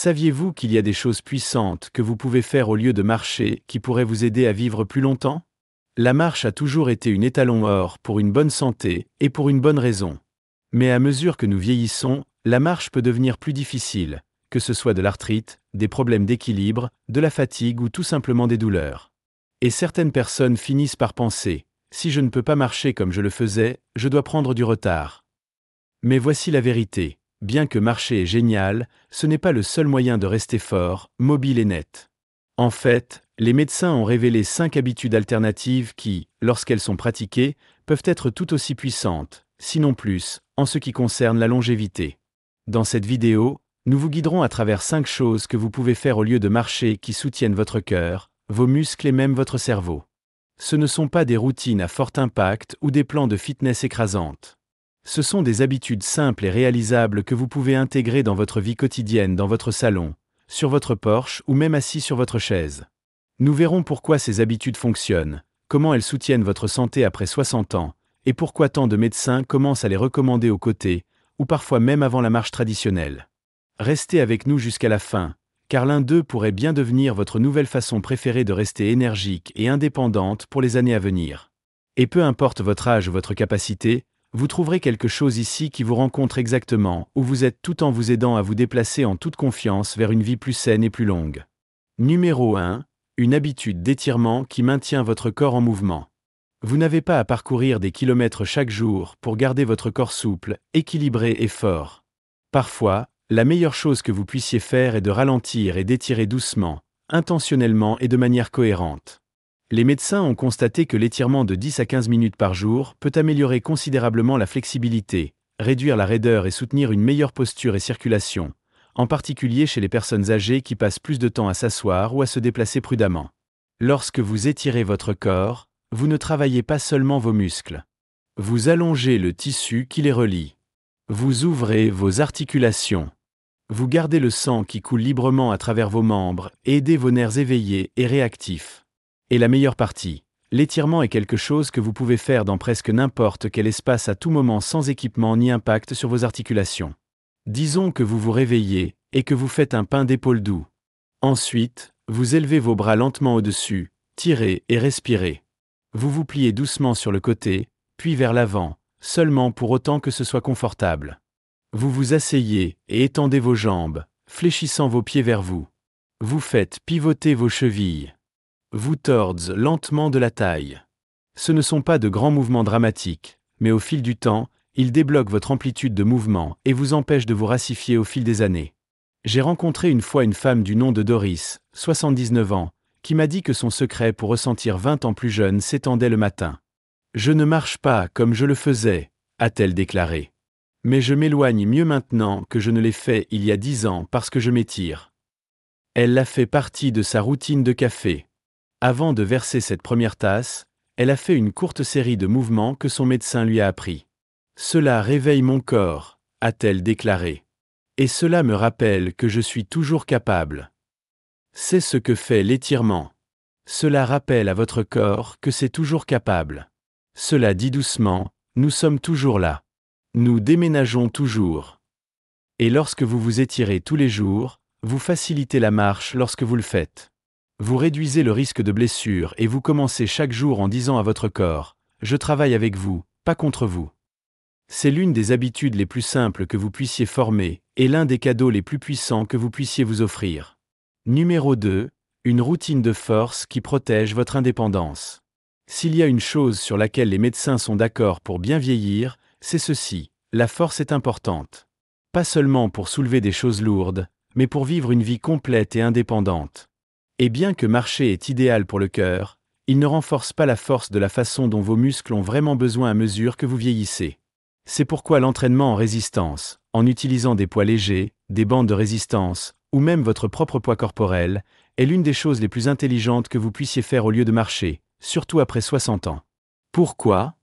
Saviez-vous qu'il y a des choses puissantes que vous pouvez faire au lieu de marcher qui pourraient vous aider à vivre plus longtemps? La marche a toujours été une étalon or pour une bonne santé et pour une bonne raison. Mais à mesure que nous vieillissons, la marche peut devenir plus difficile, que ce soit de l'arthrite, des problèmes d'équilibre, de la fatigue ou tout simplement des douleurs. Et certaines personnes finissent par penser, si je ne peux pas marcher comme je le faisais, je dois prendre du retard. Mais voici la vérité, bien que marcher est génial, ce n'est pas le seul moyen de rester fort, mobile et net. En fait, les médecins ont révélé 5 habitudes alternatives qui, lorsqu'elles sont pratiquées, peuvent être tout aussi puissantes, sinon plus, en ce qui concerne la longévité. Dans cette vidéo, nous vous guiderons à travers 5 choses que vous pouvez faire au lieu de marcher qui soutiennent votre cœur, vos muscles et même votre cerveau. Ce ne sont pas des routines à fort impact ou des plans de fitness écrasantes. Ce sont des habitudes simples et réalisables que vous pouvez intégrer dans votre vie quotidienne, dans votre salon, sur votre porche ou même assis sur votre chaise. Nous verrons pourquoi ces habitudes fonctionnent, comment elles soutiennent votre santé après 60 ans, et pourquoi tant de médecins commencent à les recommander aux côtés, ou parfois même avant la marche traditionnelle. Restez avec nous jusqu'à la fin, car l'un d'eux pourrait bien devenir votre nouvelle façon préférée de rester énergique et indépendante pour les années à venir. Et peu importe votre âge ou votre capacité, vous trouverez quelque chose ici qui vous rencontre exactement où vous êtes tout en vous aidant à vous déplacer en toute confiance vers une vie plus saine et plus longue. Numéro 1. Une habitude d'étirement qui maintient votre corps en mouvement. Vous n'avez pas à parcourir des kilomètres chaque jour pour garder votre corps souple, équilibré et fort. Parfois, la meilleure chose que vous puissiez faire est de ralentir et d'étirer doucement, intentionnellement et de manière cohérente. Les médecins ont constaté que l'étirement de 10 à 15 minutes par jour peut améliorer considérablement la flexibilité, réduire la raideur et soutenir une meilleure posture et circulation, en particulier chez les personnes âgées qui passent plus de temps à s'asseoir ou à se déplacer prudemment. Lorsque vous étirez votre corps, vous ne travaillez pas seulement vos muscles. Vous allongez le tissu qui les relie. Vous ouvrez vos articulations. Vous gardez le sang qui coule librement à travers vos membres et aidez vos nerfs éveillés et réactifs. Et la meilleure partie, l'étirement est quelque chose que vous pouvez faire dans presque n'importe quel espace à tout moment sans équipement ni impact sur vos articulations. Disons que vous vous réveillez et que vous faites un pain d'épaule doux. Ensuite, vous élevez vos bras lentement au-dessus, tirez et respirez. Vous vous pliez doucement sur le côté, puis vers l'avant, seulement pour autant que ce soit confortable. Vous vous asseyez et étendez vos jambes, fléchissant vos pieds vers vous. Vous faites pivoter vos chevilles. Vous tordez lentement de la taille. Ce ne sont pas de grands mouvements dramatiques, mais au fil du temps, ils débloquent votre amplitude de mouvement et vous empêchent de vous rassifier au fil des années. J'ai rencontré une fois une femme du nom de Doris, 79 ans, qui m'a dit que son secret pour ressentir 20 ans plus jeune s'étendait le matin. « Je ne marche pas comme je le faisais », a-t-elle déclaré. « Mais je m'éloigne mieux maintenant que je ne l'ai fait il y a 10 ans parce que je m'étire. » Elle l'a fait partie de sa routine de café. Avant de verser cette première tasse, elle a fait une courte série de mouvements que son médecin lui a appris. « Cela réveille mon corps », a-t-elle déclaré. « Et cela me rappelle que je suis toujours capable. » C'est ce que fait l'étirement. Cela rappelle à votre corps que c'est toujours capable. Cela dit doucement, nous sommes toujours là. Nous déménageons toujours. Et lorsque vous vous étirez tous les jours, vous facilitez la marche lorsque vous le faites. Vous réduisez le risque de blessure et vous commencez chaque jour en disant à votre corps « Je travaille avec vous, pas contre vous ». C'est l'une des habitudes les plus simples que vous puissiez former et l'un des cadeaux les plus puissants que vous puissiez vous offrir. Numéro 2. Une routine de force qui protège votre indépendance. S'il y a une chose sur laquelle les médecins sont d'accord pour bien vieillir, c'est ceci, la force est importante. Pas seulement pour soulever des choses lourdes, mais pour vivre une vie complète et indépendante. Et bien que marcher est idéal pour le cœur, il ne renforce pas la force de la façon dont vos muscles ont vraiment besoin à mesure que vous vieillissez. C'est pourquoi l'entraînement en résistance, en utilisant des poids légers, des bandes de résistance, ou même votre propre poids corporel, est l'une des choses les plus intelligentes que vous puissiez faire au lieu de marcher, surtout après 60 ans. Pourquoi ?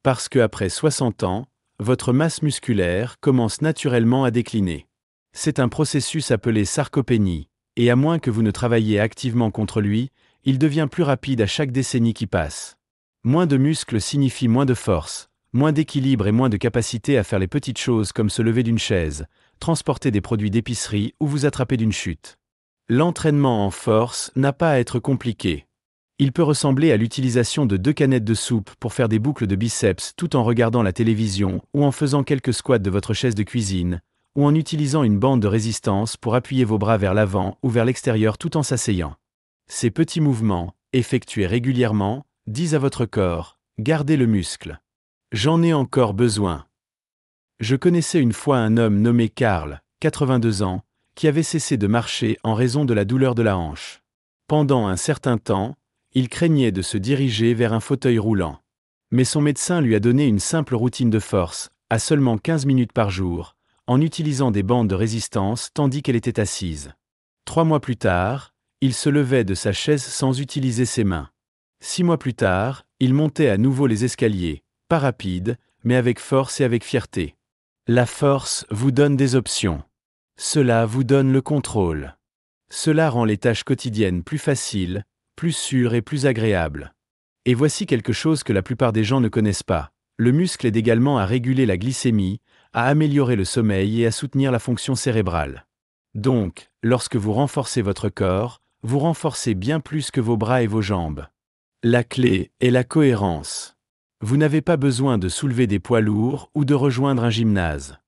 Parce qu'après 60 ans, votre masse musculaire commence naturellement à décliner. C'est un processus appelé sarcopénie, et à moins que vous ne travailliez activement contre lui, il devient plus rapide à chaque décennie qui passe. Moins de muscles signifie moins de force, moins d'équilibre et moins de capacité à faire les petites choses comme se lever d'une chaise, transporter des produits d'épicerie ou vous attraper d'une chute. L'entraînement en force n'a pas à être compliqué. Il peut ressembler à l'utilisation de 2 canettes de soupe pour faire des boucles de biceps tout en regardant la télévision ou en faisant quelques squats de votre chaise de cuisine, ou en utilisant une bande de résistance pour appuyer vos bras vers l'avant ou vers l'extérieur tout en s'asseyant. Ces petits mouvements, effectués régulièrement, disent à votre corps « Gardez le muscle. J'en ai encore besoin ». Je connaissais une fois un homme nommé Karl, 82 ans, qui avait cessé de marcher en raison de la douleur de la hanche. Pendant un certain temps, il craignait de se diriger vers un fauteuil roulant. Mais son médecin lui a donné une simple routine de force, à seulement 15 minutes par jour, en utilisant des bandes de résistance tandis qu'elle était assise. 3 mois plus tard, il se levait de sa chaise sans utiliser ses mains. 6 mois plus tard, il montait à nouveau les escaliers, pas rapide, mais avec force et avec fierté. La force vous donne des options. Cela vous donne le contrôle. Cela rend les tâches quotidiennes plus faciles, plus sûres et plus agréables. Et voici quelque chose que la plupart des gens ne connaissent pas. Le muscle aide également à réguler la glycémie, à améliorer le sommeil et à soutenir la fonction cérébrale. Donc, lorsque vous renforcez votre corps, vous renforcez bien plus que vos bras et vos jambes. La clé est la cohérence. Vous n'avez pas besoin de soulever des poids lourds ou de rejoindre un gymnase.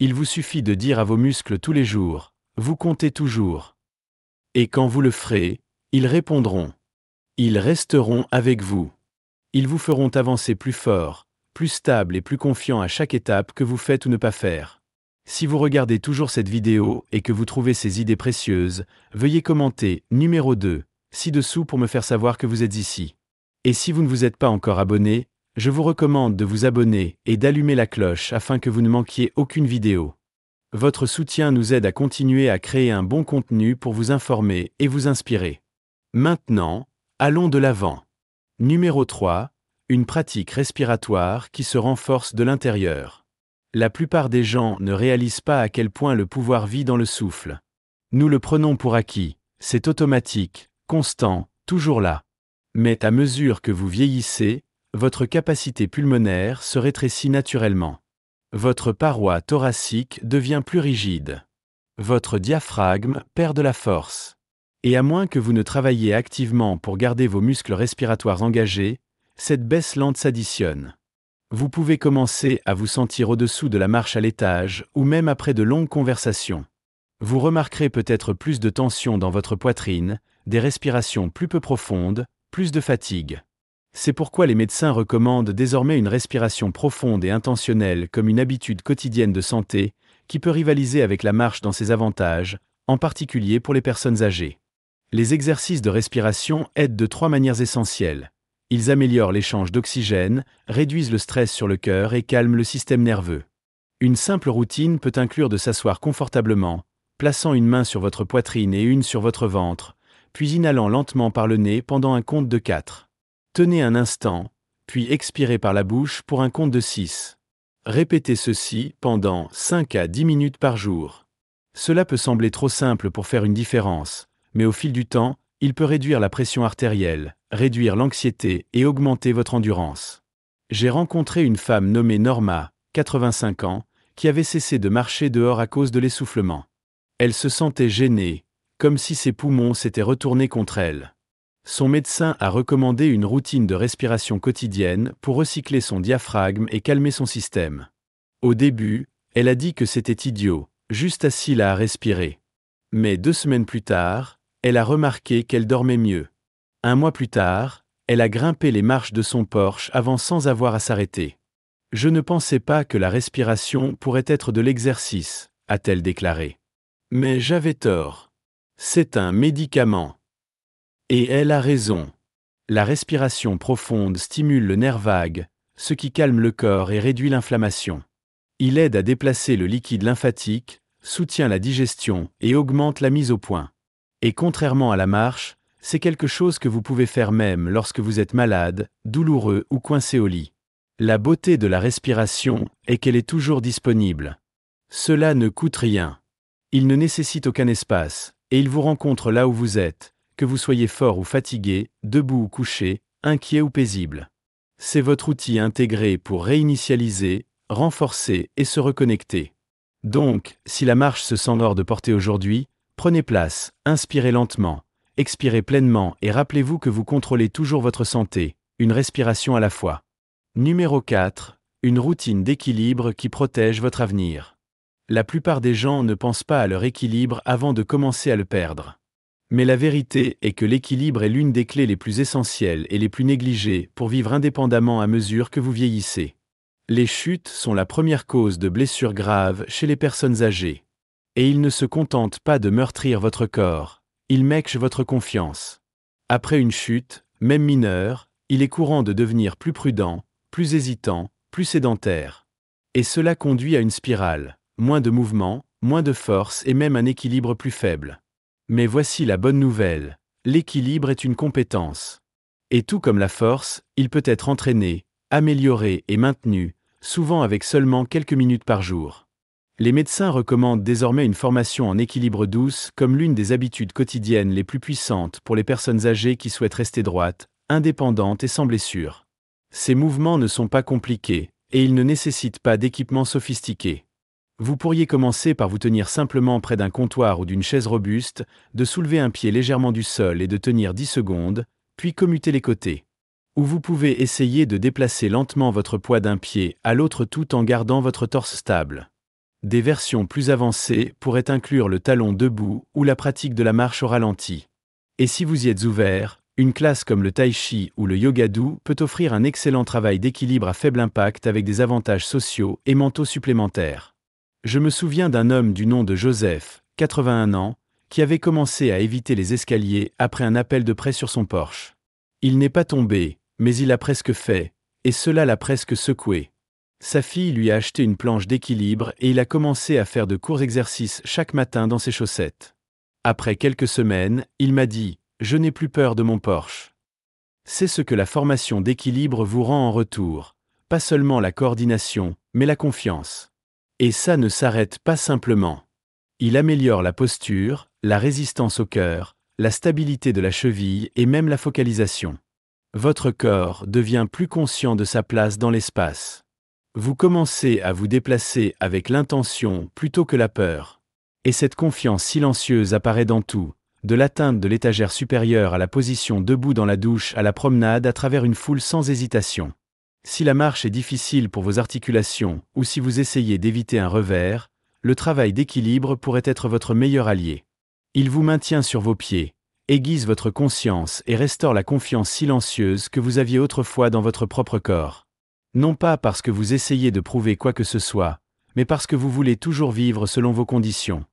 Il vous suffit de dire à vos muscles tous les jours, vous comptez toujours. Et quand vous le ferez, ils répondront. Ils resteront avec vous. Ils vous feront avancer plus fort, plus stable et plus confiant à chaque étape que vous faites ou ne pas faire. Si vous regardez toujours cette vidéo et que vous trouvez ces idées précieuses, veuillez commenter numéro 2 ci-dessous pour me faire savoir que vous êtes ici. Et si vous ne vous êtes pas encore abonné, je vous recommande de vous abonner et d'allumer la cloche afin que vous ne manquiez aucune vidéo. Votre soutien nous aide à continuer à créer un bon contenu pour vous informer et vous inspirer. Maintenant, allons de l'avant. Numéro 3, une pratique respiratoire qui se renforce de l'intérieur. La plupart des gens ne réalisent pas à quel point le pouvoir vit dans le souffle. Nous le prenons pour acquis, c'est automatique, constant, toujours là. Mais à mesure que vous vieillissez, votre capacité pulmonaire se rétrécit naturellement. Votre paroi thoracique devient plus rigide. Votre diaphragme perd de la force. Et à moins que vous ne travailliez activement pour garder vos muscles respiratoires engagés, cette baisse lente s'additionne. Vous pouvez commencer à vous sentir au-dessous de la marche à l'étage ou même après de longues conversations. Vous remarquerez peut-être plus de tension dans votre poitrine, des respirations plus peu profondes, plus de fatigue. C'est pourquoi les médecins recommandent désormais une respiration profonde et intentionnelle comme une habitude quotidienne de santé, qui peut rivaliser avec la marche dans ses avantages, en particulier pour les personnes âgées. Les exercices de respiration aident de 3 manières essentielles. Ils améliorent l'échange d'oxygène, réduisent le stress sur le cœur et calment le système nerveux. Une simple routine peut inclure de s'asseoir confortablement, plaçant une main sur votre poitrine et une sur votre ventre, puis inhalant lentement par le nez pendant un compte de 4. Tenez un instant, puis expirez par la bouche pour un compte de 6. Répétez ceci pendant 5 à 10 minutes par jour. Cela peut sembler trop simple pour faire une différence, mais au fil du temps, il peut réduire la pression artérielle, réduire l'anxiété et augmenter votre endurance. J'ai rencontré une femme nommée Norma, 85 ans, qui avait cessé de marcher dehors à cause de l'essoufflement. Elle se sentait gênée, comme si ses poumons s'étaient retournés contre elle. Son médecin a recommandé une routine de respiration quotidienne pour recycler son diaphragme et calmer son système. Au début, elle a dit que c'était idiot, juste assis là à respirer. Mais 2 semaines plus tard, elle a remarqué qu'elle dormait mieux. 1 mois plus tard, elle a grimpé les marches de son Porsche avant sans avoir à s'arrêter. Je ne pensais pas que la respiration pourrait être de l'exercice, a-t-elle déclaré. Mais j'avais tort. C'est un médicament. Et elle a raison. La respiration profonde stimule le nerf vague, ce qui calme le corps et réduit l'inflammation. Il aide à déplacer le liquide lymphatique, soutient la digestion et augmente la mise au point. Et contrairement à la marche, c'est quelque chose que vous pouvez faire même lorsque vous êtes malade, douloureux ou coincé au lit. La beauté de la respiration est qu'elle est toujours disponible. Cela ne coûte rien. Il ne nécessite aucun espace, et il vous rencontre là où vous êtes, que vous soyez fort ou fatigué, debout ou couché, inquiet ou paisible. C'est votre outil intégré pour réinitialiser, renforcer et se reconnecter. Donc, si la marche se sent hors de portée aujourd'hui, prenez place, inspirez lentement, expirez pleinement et rappelez-vous que vous contrôlez toujours votre santé, une respiration à la fois. Numéro 4. Une routine d'équilibre qui protège votre avenir. La plupart des gens ne pensent pas à leur équilibre avant de commencer à le perdre. Mais la vérité est que l'équilibre est l'une des clés les plus essentielles et les plus négligées pour vivre indépendamment à mesure que vous vieillissez. Les chutes sont la première cause de blessures graves chez les personnes âgées. Et ils ne se contentent pas de meurtrir votre corps, ils mèchent votre confiance. Après une chute, même mineure, il est courant de devenir plus prudent, plus hésitant, plus sédentaire. Et cela conduit à une spirale, moins de mouvement, moins de force et même un équilibre plus faible. Mais voici la bonne nouvelle, l'équilibre est une compétence. Et tout comme la force, il peut être entraîné, amélioré et maintenu, souvent avec seulement quelques minutes par jour. Les médecins recommandent désormais une formation en équilibre douce comme l'une des habitudes quotidiennes les plus puissantes pour les personnes âgées qui souhaitent rester droites, indépendantes et sans blessures. Ces mouvements ne sont pas compliqués, et ils ne nécessitent pas d'équipement sophistiqué. Vous pourriez commencer par vous tenir simplement près d'un comptoir ou d'une chaise robuste, de soulever un pied légèrement du sol et de tenir 10 secondes, puis commuter les côtés. Ou vous pouvez essayer de déplacer lentement votre poids d'un pied à l'autre tout en gardant votre torse stable. Des versions plus avancées pourraient inclure le talon debout ou la pratique de la marche au ralenti. Et si vous y êtes ouvert, une classe comme le tai chi ou le yoga doux peut offrir un excellent travail d'équilibre à faible impact avec des avantages sociaux et mentaux supplémentaires. Je me souviens d'un homme du nom de Joseph, 81 ans, qui avait commencé à éviter les escaliers après un appel de près sur son Porsche. Il n'est pas tombé, mais il a presque fait, et cela l'a presque secoué. Sa fille lui a acheté une planche d'équilibre et il a commencé à faire de courts exercices chaque matin dans ses chaussettes. Après quelques semaines, il m'a dit « Je n'ai plus peur de mon Porsche ». C'est ce que la formation d'équilibre vous rend en retour, pas seulement la coordination, mais la confiance. Et ça ne s'arrête pas simplement. Il améliore la posture, la résistance au cœur, la stabilité de la cheville et même la focalisation. Votre corps devient plus conscient de sa place dans l'espace. Vous commencez à vous déplacer avec l'intention plutôt que la peur. Et cette confiance silencieuse apparaît dans tout, de l'atteinte de l'étagère supérieure à la position debout dans la douche à la promenade à travers une foule sans hésitation. Si la marche est difficile pour vos articulations ou si vous essayez d'éviter un revers, le travail d'équilibre pourrait être votre meilleur allié. Il vous maintient sur vos pieds, aiguise votre conscience et restaure la confiance silencieuse que vous aviez autrefois dans votre propre corps. Non pas parce que vous essayez de prouver quoi que ce soit, mais parce que vous voulez toujours vivre selon vos conditions.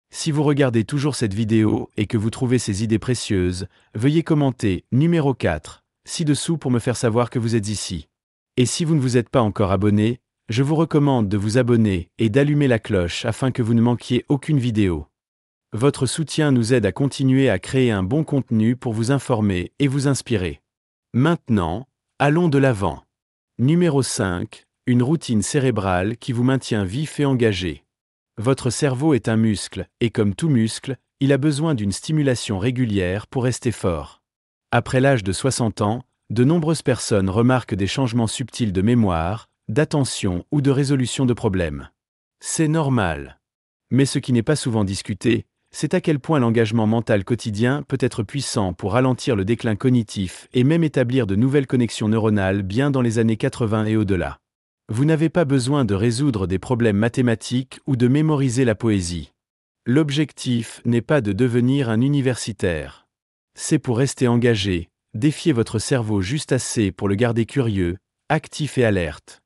Si vous regardez toujours cette vidéo et que vous trouvez ces idées précieuses, veuillez commenter numéro 4 ci-dessous pour me faire savoir que vous êtes ici. Et si vous ne vous êtes pas encore abonné, je vous recommande de vous abonner et d'allumer la cloche afin que vous ne manquiez aucune vidéo. Votre soutien nous aide à continuer à créer un bon contenu pour vous informer et vous inspirer. Maintenant, allons de l'avant. Numéro 5. Une routine cérébrale qui vous maintient vif et engagé. Votre cerveau est un muscle, et comme tout muscle, il a besoin d'une stimulation régulière pour rester fort. Après l'âge de 60 ans, de nombreuses personnes remarquent des changements subtils de mémoire, d'attention ou de résolution de problèmes. C'est normal. Mais ce qui n'est pas souvent discuté, c'est à quel point l'engagement mental quotidien peut être puissant pour ralentir le déclin cognitif et même établir de nouvelles connexions neuronales bien dans les années 80 et au-delà. Vous n'avez pas besoin de résoudre des problèmes mathématiques ou de mémoriser la poésie. L'objectif n'est pas de devenir un universitaire. C'est pour rester engagé, défier votre cerveau juste assez pour le garder curieux, actif et alerte.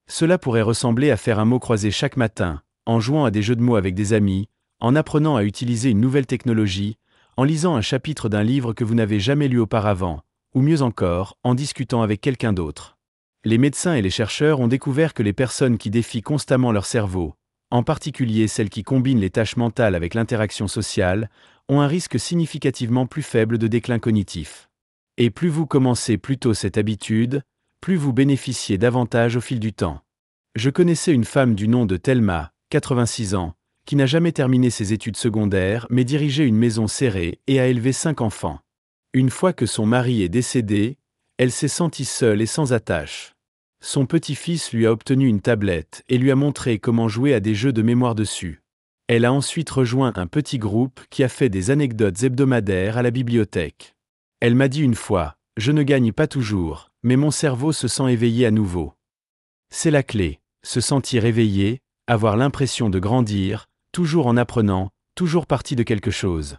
Cela pourrait ressembler à faire un mot croisé chaque matin, en jouant à des jeux de mots avec des amis, en apprenant à utiliser une nouvelle technologie, en lisant un chapitre d'un livre que vous n'avez jamais lu auparavant, ou mieux encore, en discutant avec quelqu'un d'autre. Les médecins et les chercheurs ont découvert que les personnes qui défient constamment leur cerveau, en particulier celles qui combinent les tâches mentales avec l'interaction sociale, ont un risque significativement plus faible de déclin cognitif. Et plus vous commencez plus tôt cette habitude, plus vous bénéficiez davantage au fil du temps. Je connaissais une femme du nom de Thelma, 86 ans, qui n'a jamais terminé ses études secondaires mais dirigeait une maison serrée et a élevé 5 enfants. Une fois que son mari est décédé, elle s'est sentie seule et sans attache. Son petit-fils lui a obtenu une tablette et lui a montré comment jouer à des jeux de mémoire dessus. Elle a ensuite rejoint un petit groupe qui a fait des anecdotes hebdomadaires à la bibliothèque. Elle m'a dit une fois, « Je ne gagne pas toujours, mais mon cerveau se sent éveillé à nouveau. » C'est la clé, se sentir éveillé, avoir l'impression de grandir, toujours en apprenant, toujours partie de quelque chose.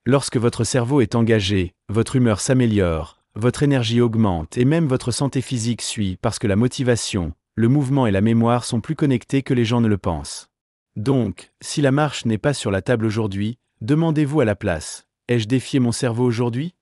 Lorsque votre cerveau est engagé, votre humeur s'améliore, votre énergie augmente et même votre santé physique suit parce que la motivation, le mouvement et la mémoire sont plus connectés que les gens ne le pensent. Donc, si la marche n'est pas sur la table aujourd'hui, demandez-vous à la place, ai-je défié mon cerveau aujourd'hui?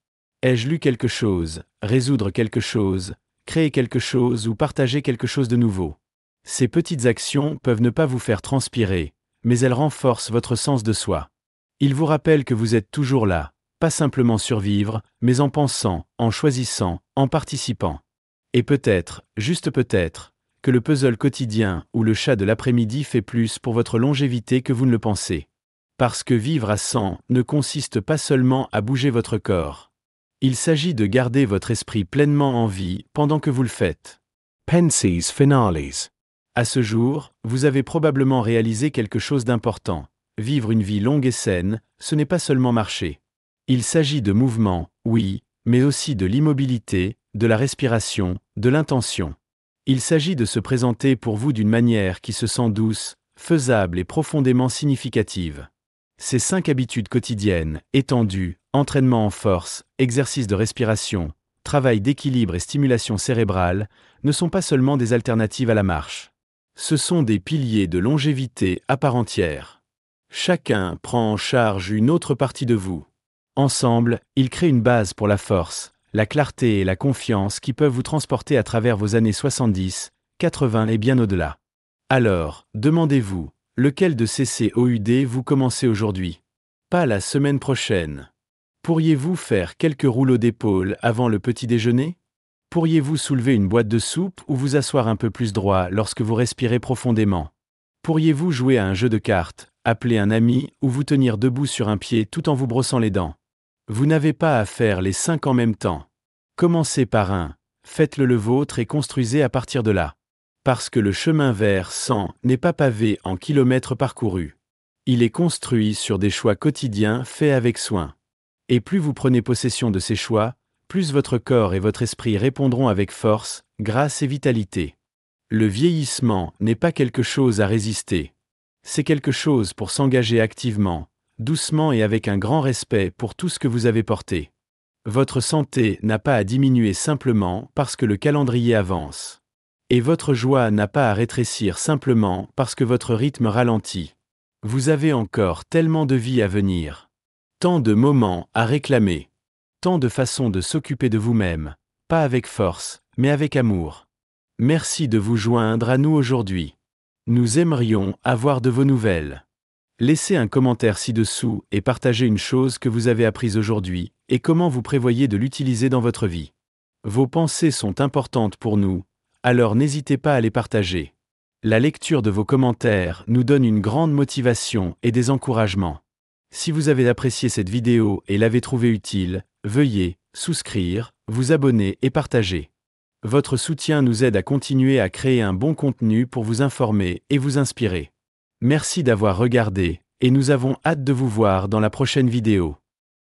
Ai-je lu quelque chose, résoudre quelque chose, créer quelque chose ou partager quelque chose de nouveau? Ces petites actions peuvent ne pas vous faire transpirer, mais elles renforcent votre sens de soi. Ils vous rappellent que vous êtes toujours là, pas simplement survivre, mais en pensant, en choisissant, en participant. Et peut-être, juste peut-être, que le puzzle quotidien ou le chat de l'après-midi fait plus pour votre longévité que vous ne le pensez. Parce que vivre à 100 ne consiste pas seulement à bouger votre corps. Il s'agit de garder votre esprit pleinement en vie pendant que vous le faites. Pensées finales. À ce jour, vous avez probablement réalisé quelque chose d'important. Vivre une vie longue et saine, ce n'est pas seulement marcher. Il s'agit de mouvement, oui, mais aussi de l'immobilité, de la respiration, de l'intention. Il s'agit de se présenter pour vous d'une manière qui se sent douce, faisable et profondément significative. Ces 5 habitudes quotidiennes, étendues, entraînement en force, exercice de respiration, travail d'équilibre et stimulation cérébrale, ne sont pas seulement des alternatives à la marche. Ce sont des piliers de longévité à part entière. Chacun prend en charge une autre partie de vous. Ensemble, ils créent une base pour la force, la clarté et la confiance qui peuvent vous transporter à travers vos années 70, 80 et bien au-delà. Alors, demandez-vous, lequel de ces COUD vous commencez aujourd'hui? Pas la semaine prochaine. Pourriez-vous faire quelques rouleaux d'épaule avant le petit déjeuner? Pourriez-vous soulever une boîte de soupe ou vous asseoir un peu plus droit lorsque vous respirez profondément? Pourriez-vous jouer à un jeu de cartes, appeler un ami ou vous tenir debout sur un pied tout en vous brossant les dents? Vous n'avez pas à faire les 5 en même temps. Commencez par un, faites-le le vôtre et construisez à partir de là. Parce que le chemin vers 100 n'est pas pavé en kilomètres parcourus. Il est construit sur des choix quotidiens faits avec soin. Et plus vous prenez possession de ces choix, plus votre corps et votre esprit répondront avec force, grâce et vitalité. Le vieillissement n'est pas quelque chose à résister. C'est quelque chose pour s'engager activement, doucement et avec un grand respect pour tout ce que vous avez porté. Votre santé n'a pas à diminuer simplement parce que le calendrier avance. Et votre joie n'a pas à rétrécir simplement parce que votre rythme ralentit. Vous avez encore tellement de vie à venir. Tant de moments à réclamer. Tant de façons de s'occuper de vous-même, pas avec force, mais avec amour. Merci de vous joindre à nous aujourd'hui. Nous aimerions avoir de vos nouvelles. Laissez un commentaire ci-dessous et partagez une chose que vous avez apprise aujourd'hui et comment vous prévoyez de l'utiliser dans votre vie. Vos pensées sont importantes pour nous, alors n'hésitez pas à les partager. La lecture de vos commentaires nous donne une grande motivation et des encouragements. Si vous avez apprécié cette vidéo et l'avez trouvée utile, veuillez souscrire, vous abonner et partager. Votre soutien nous aide à continuer à créer un bon contenu pour vous informer et vous inspirer. Merci d'avoir regardé, et nous avons hâte de vous voir dans la prochaine vidéo.